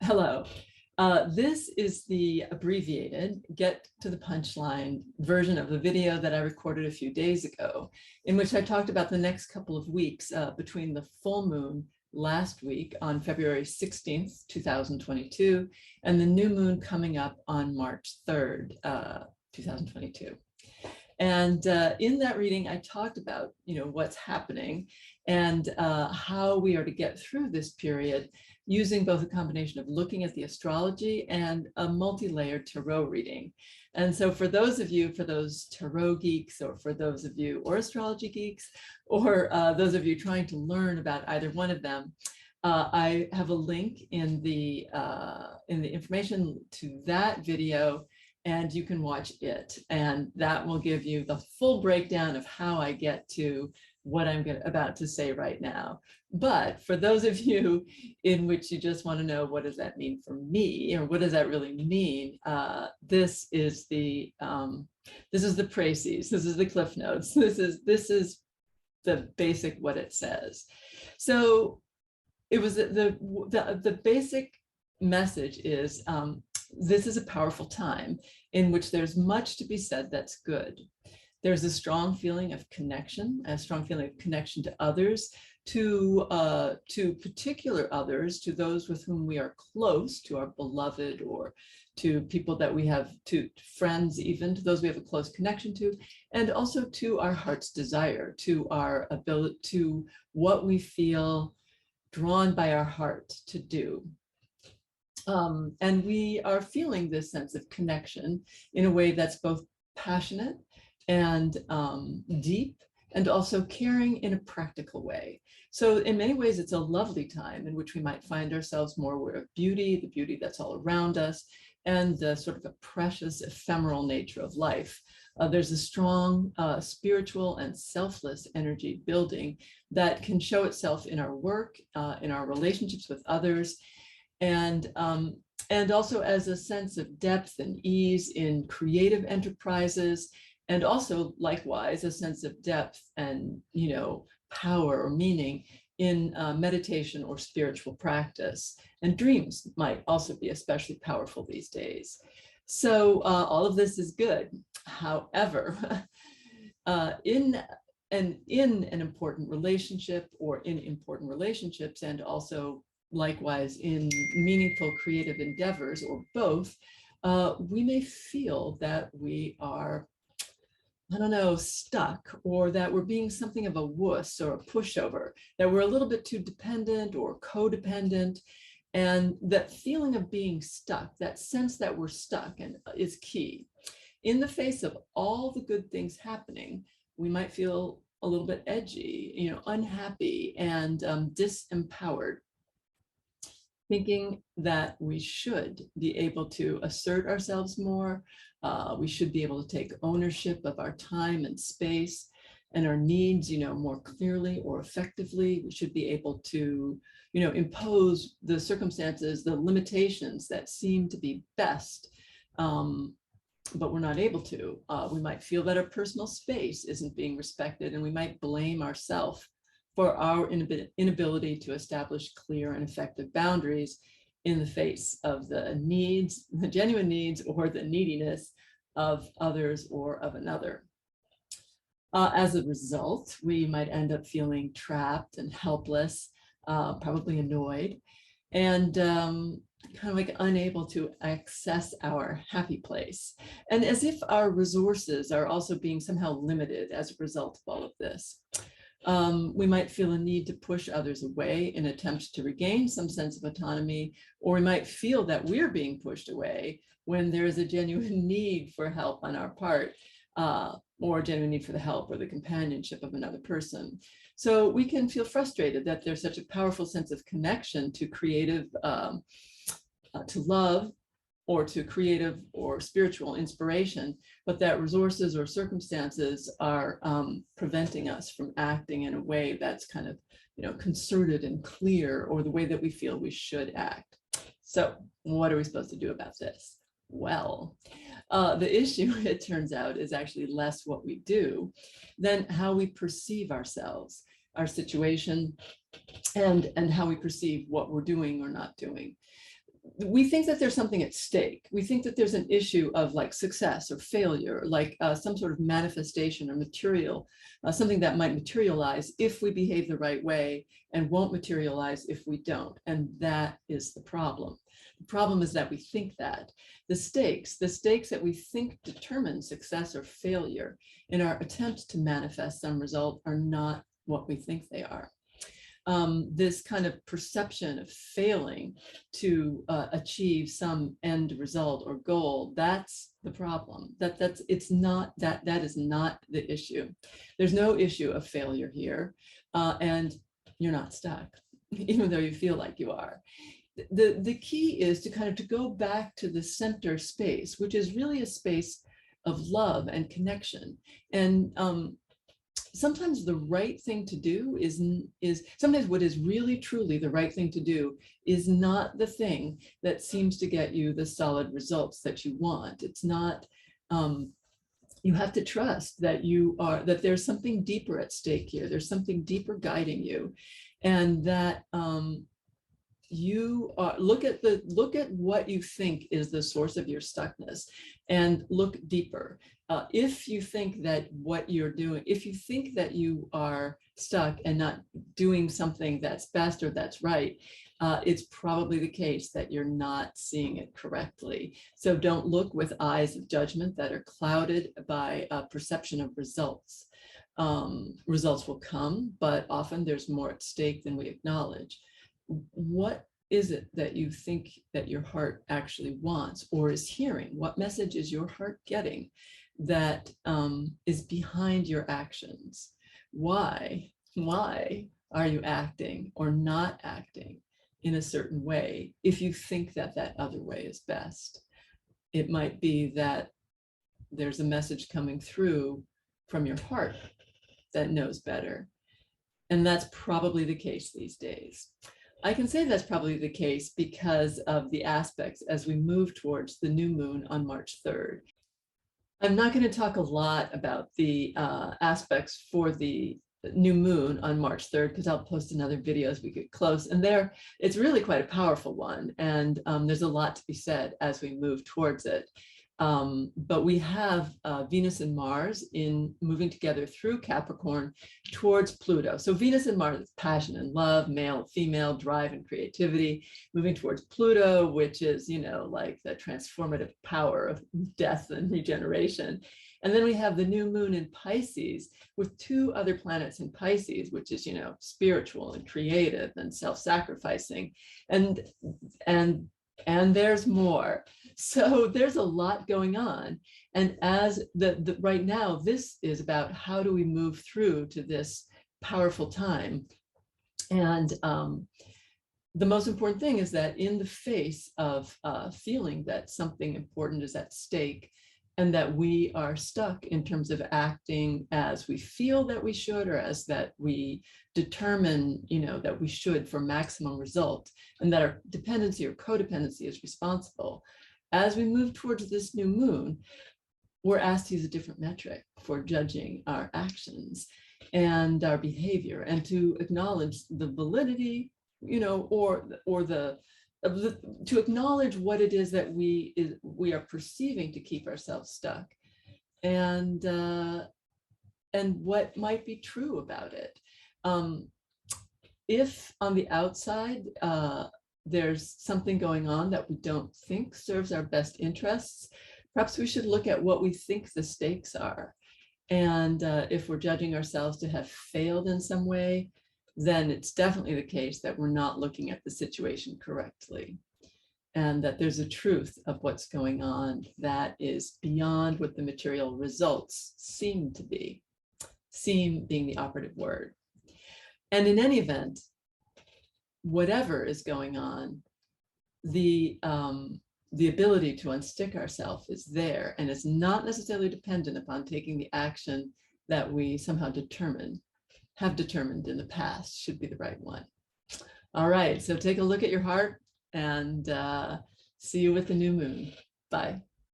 Hello. This is the abbreviated get to the punchline version of the video that I recorded a few days ago, in which I talked about the next couple of weeks between the full moon last week on February 16th, 2022, and the new moon coming up on March 3rd, 2022. And in that reading, I talked about, what's happening and how we are to get through this period using both a combination of looking at the astrology and a multi-layered tarot reading. And so for those of you, for those tarot geeks, or for those of you or astrology geeks, or those of you trying to learn about either one of them, I have a link in the information to that video, and you can watch it. And that will give you the full breakdown of how I get to what I'm about to say right now. But for those of you in which you just want to know, what does that mean for me, or what does that really mean? This is the précis. This is the cliff notes. This is the basic what it says. So it was the basic message is this is a powerful time in which there's much to be said that's good. There's a strong feeling of connection, a strong feeling of connection to others, to particular others, to those with whom we are close, to our beloved, or to people that we have, to friends, even to those we have a close connection to, and also to our heart's desire, to our ability, to what we feel drawn by our heart to do. And we are feeling this sense of connection in a way that's both passionate and deep, and also caring in a practical way. So in many ways, it's a lovely time in which we might find ourselves more aware of beauty, the beauty that's all around us, and the sort of a precious, ephemeral nature of life. There's a strong spiritual and selfless energy building that can show itself in our work, in our relationships with others, and also as a sense of depth and ease in creative enterprises, and also likewise a sense of depth and power or meaning in meditation or spiritual practice. And dreams might also be especially powerful these days. So all of this is good. However, in an important relationship, or in important relationships, and also likewise in meaningful creative endeavors, or both, we may feel that we are, stuck, or that we're being something of a wuss or a pushover, that we're a little bit too dependent or codependent. And that feeling of being stuck, that sense that we're stuck, and is key. In the face of all the good things happening, we might feel a little bit edgy, unhappy and disempowered, thinking that we should be able to assert ourselves more. We should be able to take ownership of our time and space and our needs, more clearly or effectively. We should be able to, impose the circumstances, the limitations that seem to be best, but we're not able to. We might feel that our personal space isn't being respected, and we might blame ourselves for our inability to establish clear and effective boundaries in the face of the needs, the genuine needs, or the neediness of others or of another. As a result, we might end up feeling trapped and helpless, probably annoyed, and kind of like unable to access our happy place. And as if our resources are also being somehow limited as a result of all of this. We might feel a need to push others away in attempts to regain some sense of autonomy, or we might feel that we're being pushed away when there is a genuine need for help on our part, or a genuine need for the help or the companionship of another person. So we can feel frustrated that there's such a powerful sense of connection to creative, to love, or to creative or spiritual inspiration, but that resources or circumstances are preventing us from acting in a way that's kind of, concerted and clear, or the way that we feel we should act. So what are we supposed to do about this? Well, the issue, it turns out, is actually less what we do than how we perceive ourselves, our situation, and how we perceive what we're doing or not doing. we think that there's something at stake. We think that there's an issue of like success or failure, like some sort of manifestation or material, something that might materialize if we behave the right way and won't materialize if we don't. And that is the problem. The problem is that we think that. The stakes that we think determine success or failure in our attempts to manifest some result are not what we think they are. This kind of perception of failing to achieve some end result or goal, that's the problem. That is not the issue. There's no issue of failure here, and you're not stuck, even though you feel like you are. The key is to kind of to go back to the center space, which is really a space of love and connection. And sometimes the right thing to do is sometimes what is really truly the right thing to do is not the thing that seems to get you the solid results that you want. It's not, you have to trust that that there's something deeper at stake here. There's something deeper guiding you, and that you are, look at what you think is the source of your stuckness and look deeper. If you think that what you're doing, if you think that you are stuck and not doing something that's best or that's right, it's probably the case that you're not seeing it correctly. So don't look with eyes of judgment that are clouded by a perception of results. Results will come, but often there's more at stake than we acknowledge. What is it that you think that your heart actually wants or is hearing? What message is your heart getting that is behind your actions? Why are you acting or not acting in a certain way if you think that that other way is best? It might be that there's a message coming through from your heart that knows better. And that's probably the case these days. I can say that's probably the case because of the aspects as we move towards the new moon on March 3rd. I'm not going to talk a lot about the aspects for the new moon on March 3rd because I'll post another video as we get close. And it's really quite a powerful one. And there's a lot to be said as we move towards it. But we have Venus and Mars moving together through Capricorn towards Pluto. So Venus and Mars is passion and love, male and female, drive and creativity, moving towards Pluto, which is, like the transformative power of death and regeneration. And then we have the new moon in Pisces with two other planets in Pisces, which is, spiritual and creative and self-sacrificing. And there's more. So there's a lot going on. And as right now, this is about how do we move through to this powerful time. And the most important thing is that in the face of feeling that something important is at stake and that we are stuck in terms of acting as we feel that we should, or as that we determine, that we should for maximum result, and that our dependency or codependency is responsible. As we move towards this new moon, we're asked to use a different metric for judging our actions and our behavior, and to acknowledge the validity, to acknowledge what it is that we are perceiving to keep ourselves stuck, and what might be true about it. If on the outside there's something going on that we don't think serves our best interests, perhaps we should look at what we think the stakes are. And if we're judging ourselves to have failed in some way, then it's definitely the case that we're not looking at the situation correctly, and that there's a truth of what's going on that is beyond what the material results seem to be, seem being the operative word. And in any event, whatever is going on, the ability to unstick ourselves is there, and it's not necessarily dependent upon taking the action that we somehow have determined in the past should be the right one. All right, so take a look at your heart, and see you with the new moon. Bye.